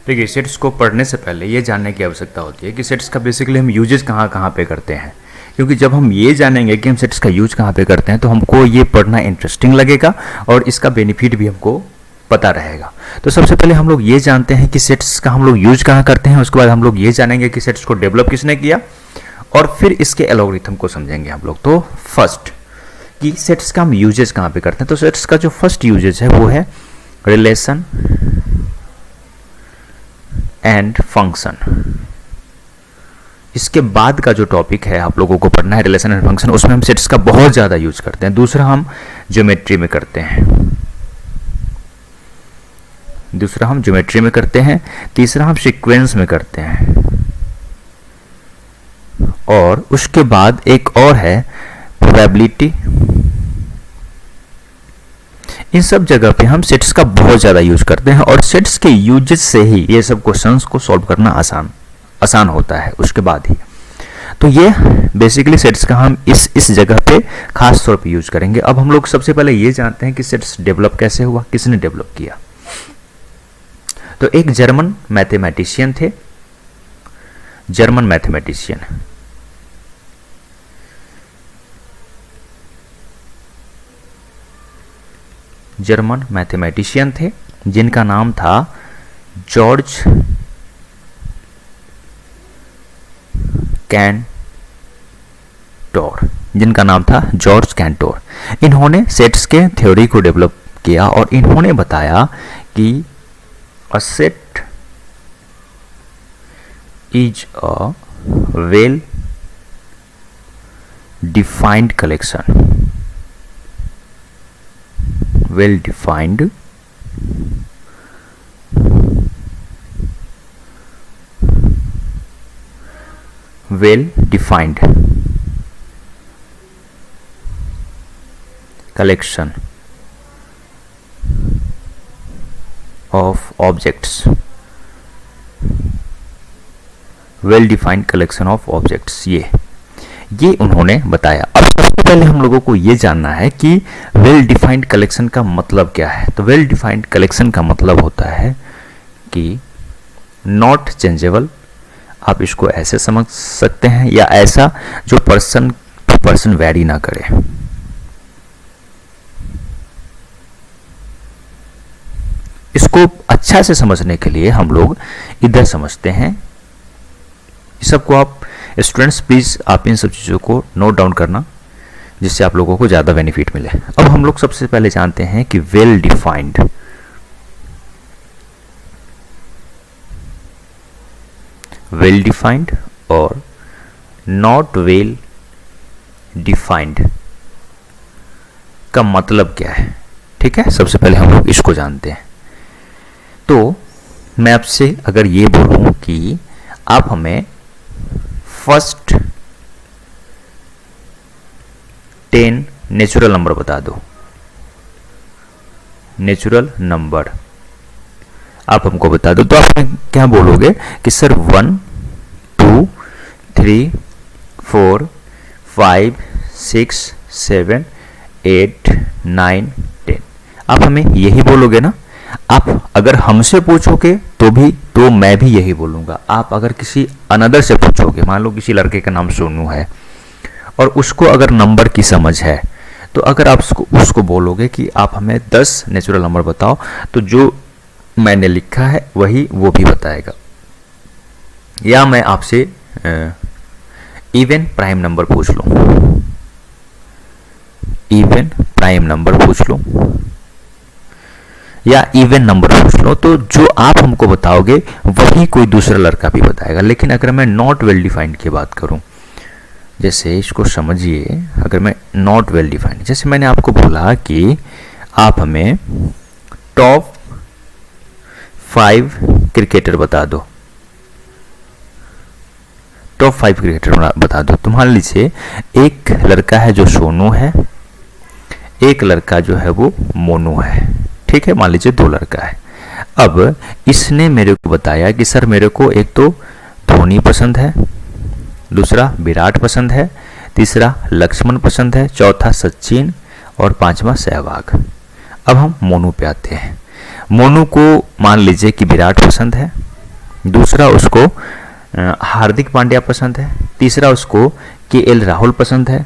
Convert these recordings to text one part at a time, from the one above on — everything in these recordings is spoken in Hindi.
देखिए, सेट्स को पढ़ने से पहले ये जानने की आवश्यकता होती है कि सेट्स का बेसिकली हम यूजेस कहाँ कहाँ पे करते हैं, क्योंकि जब हम ये जानेंगे कि हम सेट्स का यूज कहाँ पे करते हैं तो हमको ये पढ़ना इंटरेस्टिंग लगेगा और इसका बेनिफिट भी हमको पता रहेगा। तो सबसे पहले हम लोग ये जानते हैं कि सेट्स का हम लोग यूज कहाँ करते हैं, उसके बाद हम लोग ये जानेंगे कि सेट्स को डेवलप किसने किया और फिर इसके एल्गोरिथम को समझेंगे हम लोग। तो फर्स्ट कि सेट्स का हम यूजेस कहाँ पे करते हैं, तो सेट्स का जो फर्स्ट यूजेस है वो है रिलेशन एंड फंक्शन। इसके बाद का जो टॉपिक है आप लोगों को पढ़ना है रिलेशन एंड फंक्शन, उसमें हम सेट्स का बहुत ज़्यादा यूज करते हैं। दूसरा हम ज्योमेट्री में करते हैं, तीसरा हम सीक्वेंस में करते हैं, और उसके बाद एक और है प्रोबेबिलिटी। इन सब जगह पे हम सेट्स का बहुत ज़्यादा यूज करते हैं और सेट्स के यूजेस से ही ये सब क्वेश्चंस को सॉल्व करना आसान होता है उसके बाद ही। तो ये बेसिकली सेट्स का हम इस जगह पे खास तौर पे यूज करेंगे। अब हम लोग सबसे पहले ये जानते हैं कि सेट्स डेवलप कैसे हुआ, किसने डेवलप किया। तो एक जर्मन मैथमेटिशियन थे, जर्मन मैथमेटिशियन थे जिनका नाम था जॉर्ज कैंटोर। इन्होंने सेट्स के थ्योरी को डेवलप किया और इन्होंने बताया कि a set is a well defined collection, well defined collection of objects, well defined collection of objects। ये उन्होंने बताया। अब सबसे पहले हम लोगों को ये जानना है कि वेल डिफाइंड कलेक्शन का मतलब क्या है। तो वेल डिफाइंड कलेक्शन का मतलब होता है कि नॉट चेंजेबल, आप इसको ऐसे समझ सकते हैं, या ऐसा जो पर्सन टू पर्सन वैरी ना करे। इसको अच्छा से समझने के लिए हम लोग इधर समझते हैं। इस सबको आप स्टूडेंट्स प्लीज आप इन सब चीज़ों को नोट डाउन करना, जिससे आप लोगों को ज़्यादा बेनिफिट मिले। अब हम लोग सबसे पहले जानते हैं कि वेल डिफाइंड और नॉट वेल डिफाइंड का मतलब क्या है। ठीक है, सबसे पहले हम लोग इसको जानते हैं। तो मैं आपसे अगर ये बोलूं कि आप हमें फर्स्ट 10 नेचुरल नंबर बता दो, नेचुरल नंबर आप हमको बता दो, तो आप क्या बोलोगे कि सर 1 2 3 4 5 6 7 8 9 10, आप हमें यही बोलोगे ना। आप अगर हमसे पूछोगे तो मैं भी यही बोलूँगा। आप अगर किसी अनदर से पूछोगे, मान लो किसी लड़के का नाम सोनू है और उसको अगर नंबर की समझ है, तो अगर आप उसको बोलोगे कि आप हमें 10 नेचुरल नंबर बताओ, तो जो मैंने लिखा है वही वो भी बताएगा। या मैं आपसे इवन प्राइम नंबर पूछ लूँ, या इवन नंबर पूछ लो, तो जो आप हमको बताओगे वही कोई दूसरा लड़का भी बताएगा। लेकिन अगर मैं नॉट वेल डिफाइंड की बात करूं, जैसे इसको समझिए, अगर मैं नॉट वेल डिफाइंड, जैसे मैंने आपको बोला कि आप हमें टॉप 5 क्रिकेटर बता दो, टॉप 5 क्रिकेटर बता दो। तो मान लीजिए एक लड़का है जो सोनू है, एक लड़का जो है वो मोनू है। ठीक है, मान लीजिए 2 लड़का है। अब इसने मेरे को बताया कि सर मेरे को एक तो धोनी पसंद है, दूसरा विराट पसंद है, तीसरा लक्ष्मण पसंद है, चौथा सचिन और 5वां सहवाग। अब हम मोनू पे आते हैं। मोनू को मान लीजिए कि विराट पसंद है, दूसरा उसको हार्दिक पांड्या पसंद है, तीसरा उसको KL राहुल पसंद है,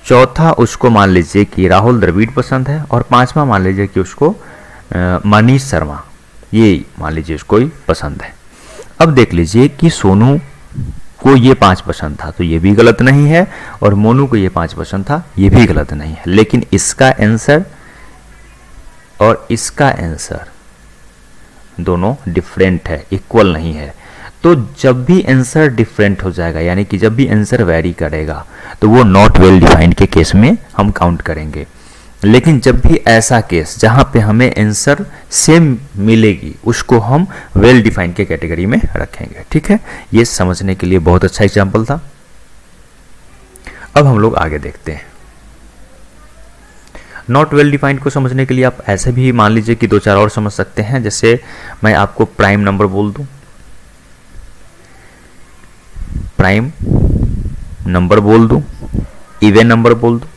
चौथा उसको मान लीजिए कि राहुल द्रविड़ पसंद है, और पांचवा मान लीजिए कि उसको मनीष शर्मा, ये मान लीजिए उसको ही पसंद है। अब देख लीजिए कि सोनू को ये 5 पसंद था तो ये भी गलत नहीं है, और मोनू को ये 5 पसंद था ये भी गलत नहीं है, लेकिन इसका आंसर और इसका आंसर दोनों डिफरेंट है, इक्वल नहीं है। तो जब भी आंसर डिफरेंट हो जाएगा, यानी कि जब भी आंसर वेरी करेगा, तो वो नॉट वेल डिफाइंड के केस में हम काउंट करेंगे। लेकिन जब भी ऐसा केस जहां पे हमें आंसर सेम मिलेगी, उसको हम वेल डिफाइंड के कैटेगरी में रखेंगे। ठीक है, ये समझने के लिए बहुत अच्छा एग्जाम्पल था। अब हम लोग आगे देखते हैं। नॉट वेल डिफाइंड को समझने के लिए आप ऐसे भी मान लीजिए कि 2-4 और समझ सकते हैं। जैसे मैं आपको प्राइम नंबर बोल दूं, प्राइम नंबर बोल दूं, इवन नंबर बोल दूं,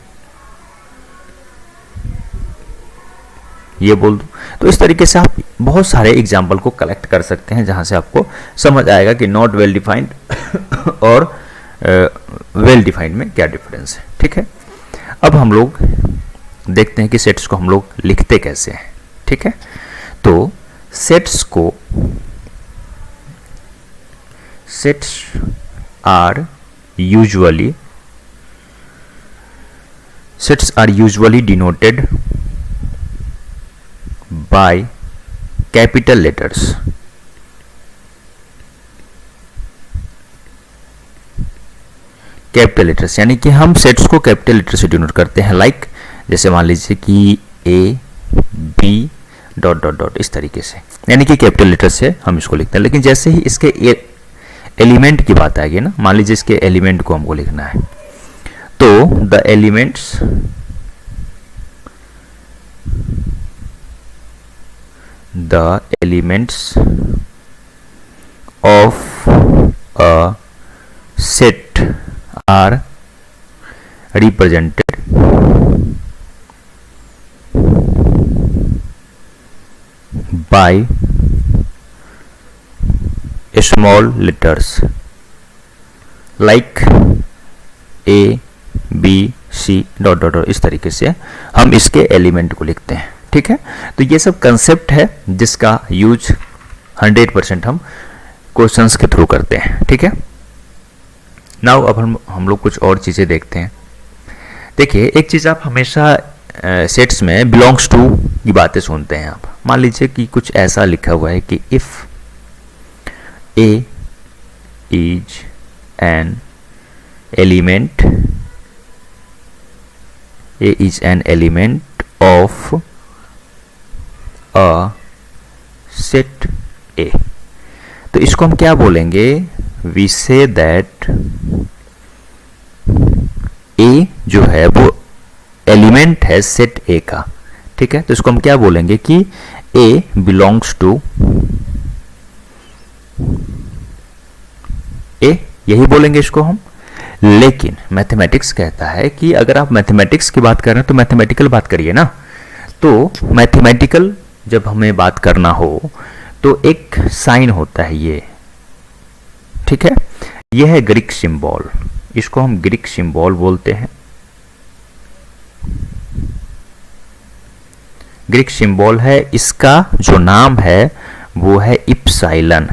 ये बोल दूं, तो इस तरीके से आप बहुत सारे एग्जाम्पल को कलेक्ट कर सकते हैं, जहां से आपको समझ आएगा कि नॉट वेल डिफाइंड और वेल डिफाइंड में क्या डिफरेंस है। ठीक है, अब हम लोग देखते हैं कि सेट्स को हम लोग लिखते कैसे हैं। ठीक है, तो sets are usually denoted by capital letters. Capital letters यानी कि हम सेट्स को कैपिटल लेटर से डिनोट करते हैं। लाइक जैसे मान लीजिए कि A B ... इस तरीके से, यानी कि कैपिटल लेटर से हम इसको लिखते हैं। लेकिन जैसे ही इसके एलिमेंट की बात आएगी ना, मान लीजिए इसके एलिमेंट को हमको लिखना है, तो the elements of a set are represented by small letters like A B C ... इस तरीके से हम इसके एलिमेंट को लिखते हैं। ठीक है, तो ये सब कंसेप्ट है जिसका यूज 100% हम क्वेश्चंस के थ्रू करते हैं। ठीक है, नाउ अब हम लोग कुछ और चीज़ें देखते हैं। देखिए, एक चीज़ आप हमेशा सेट्स में बिलोंग्स टू की बातें सुनते हैं। आप मान लीजिए कि कुछ ऐसा लिखा हुआ है कि if A is an element of a set ए, तो इसको हम क्या बोलेंगे? वी से दैट ए जो है वो एलिमेंट है सेट ए का। ठीक है, तो इसको हम क्या बोलेंगे कि ए बिलोंग्स टू ए, यही बोलेंगे इसको हम। लेकिन मैथमेटिक्स कहता है कि अगर आप मैथमेटिक्स की बात कर रहे हैं तो मैथमेटिकल बात करिए ना। तो मैथमेटिकल जब हमें बात करना हो तो एक साइन होता है ये। ठीक है, यह है ग्रीक सिंबल, इसको हम ग्रीक सिंबल बोलते हैं। ग्रीक सिंबल है, इसका जो नाम है वो है इप्साइलन।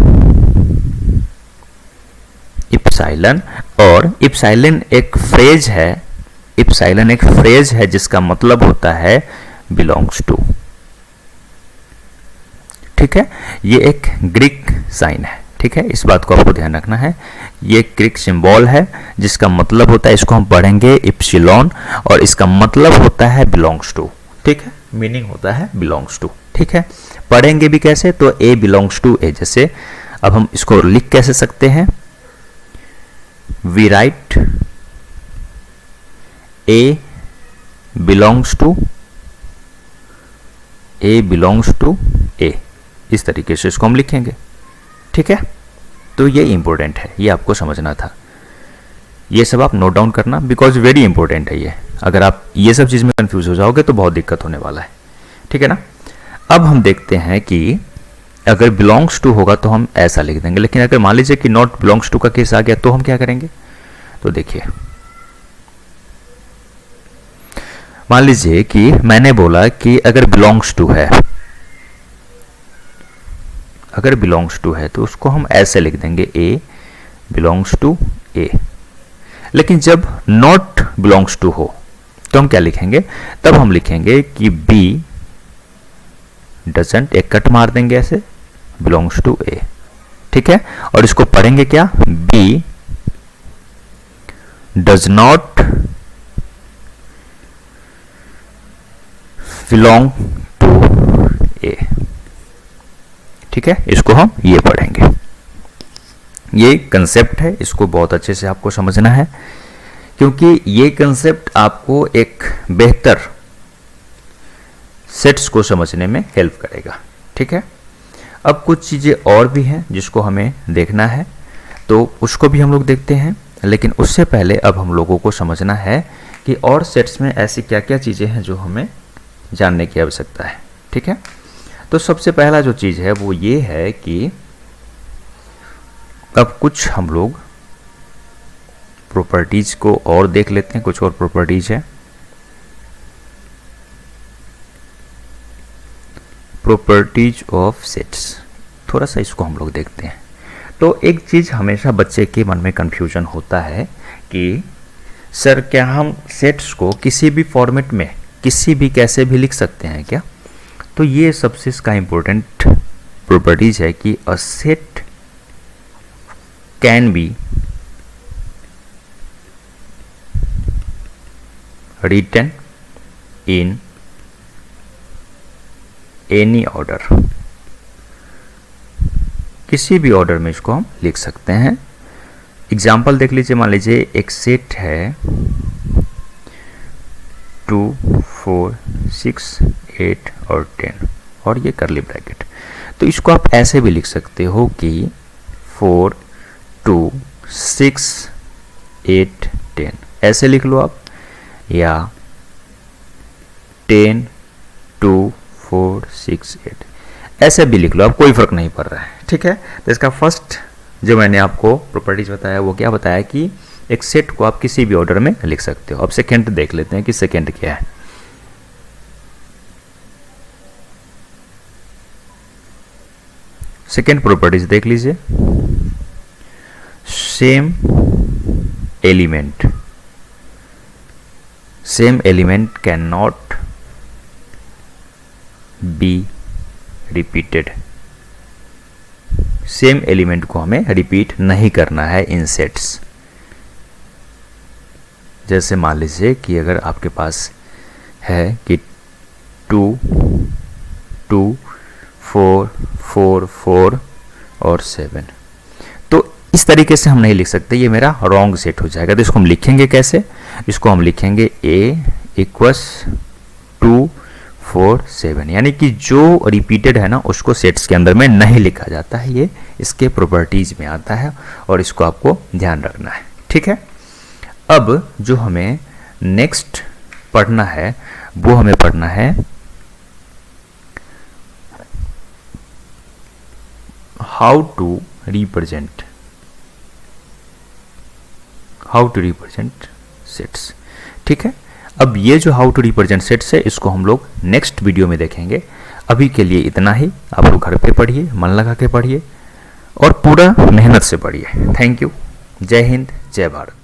इप्साइलन, और इप्साइलन एक फ्रेज है, इप्साइलन एक फ्रेज है जिसका मतलब होता है बिलोंग्स टू। ठीक है, ये एक ग्रीक साइन है। ठीक है, इस बात को आपको ध्यान रखना है। ये ग्रीक सिंबल है जिसका मतलब होता है, इसको हम पढ़ेंगे इप्सिलॉन, और इसका मतलब होता है बिलोंग्स टू। ठीक है, मीनिंग होता है बिलोंग्स टू। ठीक है, पढ़ेंगे भी कैसे? तो ए बिलोंग्स टू ए। जैसे अब हम इसको लिख कैसे सकते हैं? We write A belongs to A, इस तरीके से इसको हम लिखेंगे। ठीक है, तो ये इंपॉर्टेंट है, ये आपको समझना था। ये सब आप नोट डाउन करना, बिकॉज वेरी इंपॉर्टेंट है ये। अगर आप ये सब चीज़ में कंफ्यूज हो जाओगे तो बहुत दिक्कत होने वाला है। ठीक है ना। अब हम देखते हैं कि अगर बिलोंग्स टू होगा तो हम ऐसा लिख देंगे, लेकिन अगर मान लीजिए कि नॉट बिलोंग्स टू का केस आ गया तो हम क्या करेंगे, तो देखिए मान लीजिए कि मैंने बोला कि अगर बिलोंग्स टू है, अगर बिलोंग्स टू है तो उसको हम ऐसे लिख देंगे ए बिलोंग्स टू ए। लेकिन जब नॉट बिलोंग्स टू हो तो हम क्या लिखेंगे, तब हम लिखेंगे कि बी डजंट, एक कट मार देंगे ऐसे, बिलोंग्स टू ए। ठीक है, और इसको पढ़ेंगे क्या, B does not belong to A. ठीक है, इसको हम ये पढ़ेंगे। ये कंसेप्ट है, इसको बहुत अच्छे से आपको समझना है, क्योंकि ये कंसेप्ट आपको एक बेहतर सेट्स को समझने में हेल्प करेगा। ठीक है, अब कुछ चीज़ें और भी हैं जिसको हमें देखना है, तो उसको भी हम लोग देखते हैं। लेकिन उससे पहले अब हम लोगों को समझना है कि और सेट्स में ऐसी क्या क्या चीज़ें हैं जो हमें जानने की आवश्यकता है। ठीक है, तो सबसे पहला जो चीज़ है वो ये है कि अब कुछ हम लोग प्रॉपर्टीज को और देख लेते हैं। कुछ और प्रॉपर्टीज है, प्रॉपर्टीज ऑफ सेट्स, थोड़ा सा इसको हम लोग देखते हैं। तो एक चीज़ हमेशा बच्चे के मन में कंफ्यूजन होता है कि सर क्या हम सेट्स को किसी भी फॉर्मेट में किसी भी कैसे भी लिख सकते हैं क्या? तो ये सबसे इसका इम्पोर्टेंट प्रॉपर्टीज है कि a set can be written in any order, किसी भी ऑर्डर में इसको हम लिख सकते हैं। एग्जाम्पल देख लीजिए, मान लीजिए एक सेट है 2, 4, 6, 8 और 10 और ये करली ब्रैकेट, तो इसको आप ऐसे भी लिख सकते हो कि 4, 2, 6, 8, 10 ऐसे लिख लो आप, या 10, 2, 4, 6, 8 ऐसे भी लिख लो आप, कोई फर्क नहीं पड़ रहा है। ठीक है, तो इसका फर्स्ट जो मैंने आपको प्रॉपर्टीज बताया वो क्या बताया कि एक सेट को आप किसी भी ऑर्डर में लिख सकते हो। अब सेकंड देख लेते हैं कि सेकंड क्या है। सेकंड प्रॉपर्टीज देख लीजिए, same element can not be repeated. Same element को हमें रिपीट नहीं करना है इन सेट्स। जैसे मान लीजिए कि अगर आपके पास है कि 2, 2, 4, 4, 4 और 7, तो इस तरीके से हम नहीं लिख सकते, ये मेरा रॉन्ग सेट हो जाएगा। तो इसको हम लिखेंगे कैसे, इसको हम लिखेंगे A इक्वस 2, 4, 7, यानी कि जो रिपीटेड है ना उसको सेट्स के अंदर में नहीं लिखा जाता है, ये इसके प्रॉपर्टीज में आता है और इसको आपको ध्यान रखना है। ठीक है, अब जो हमें नेक्स्ट पढ़ना है वो हमें पढ़ना है हाउ टू रिप्रेजेंट सेट्स। ठीक है, अब ये जो हाउ टू रिप्रेजेंट सेट्स है इसको हम लोग नेक्स्ट वीडियो में देखेंगे। अभी के लिए इतना ही। आप लोग घर पे पढ़िए, मन लगा के पढ़िए और पूरा मेहनत से पढ़िए। Thank you. जय हिंद, जय भारत।